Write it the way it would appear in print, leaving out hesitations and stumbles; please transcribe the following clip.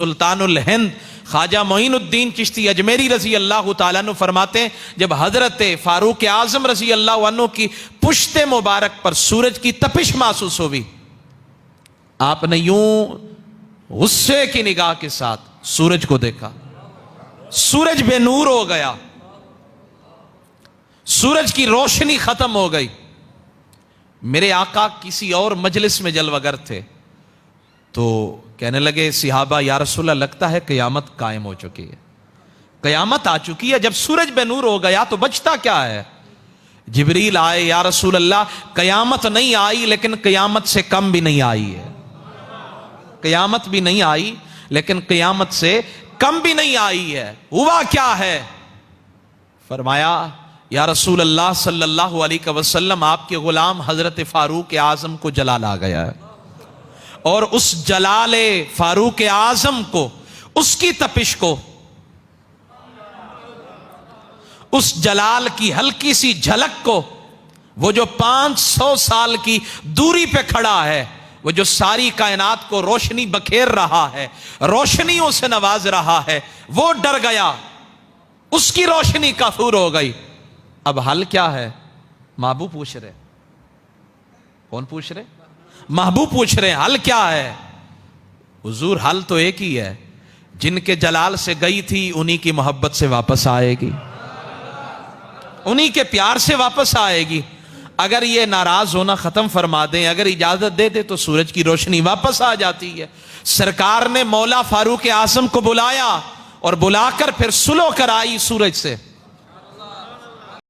سلطان الہند خواجہ معین الدین چشتی اجمیری رضی اللہ تعالیٰ عنہ فرماتے ہیں جب حضرت فاروق اعظم رضی اللہ عنہ کی پشت مبارک پر سورج کی تپش محسوس ہوئی، آپ نے یوں غصے کی نگاہ کے ساتھ سورج کو دیکھا، سورج بے نور ہو گیا، سورج کی روشنی ختم ہو گئی۔ میرے آقا کسی اور مجلس میں جلوہ گر تھے تو کہنے لگے صحابہ یا رسول اللہ لگتا ہے قیامت قائم ہو چکی ہے، قیامت آ چکی ہے، جب سورج بے نور ہو گیا تو بچتا کیا ہے؟ جبریل آئے، یا رسول اللہ قیامت نہیں آئی لیکن قیامت سے کم بھی نہیں آئی ہے، قیامت بھی نہیں آئی لیکن قیامت سے کم بھی نہیں آئی ہے، ہوا کیا ہے؟ فرمایا یا رسول اللہ صلی اللہ علیہ وسلم آپ کے غلام حضرت فاروق اعظم کو جلال آ گیا ہے، اور اس جلال فاروق اعظم کو، اس کی تپش کو، اس جلال کی ہلکی سی جھلک کو، وہ جو 500 سال کی دوری پہ کھڑا ہے، وہ جو ساری کائنات کو روشنی بکھیر رہا ہے، روشنیوں سے نواز رہا ہے، وہ ڈر گیا، اس کی روشنی کافور ہو گئی۔ اب حل کیا ہے؟ محبوب پوچھ رہے، کون پوچھ رہے؟ محبوب پوچھ رہے ہیں حل کیا ہے؟ حضور حل تو ایک ہی ہے، جن کے جلال سے گئی تھی انہی کی محبت سے واپس آئے گی، انہی کے پیار سے واپس آئے گی۔ اگر یہ ناراض ہونا ختم فرما دیں، اگر اجازت دے دے تو سورج کی روشنی واپس آ جاتی ہے۔ سرکار نے مولا فاروق اعظم کو بلایا اور بلا کر پھر صلح کرائی سورج سے۔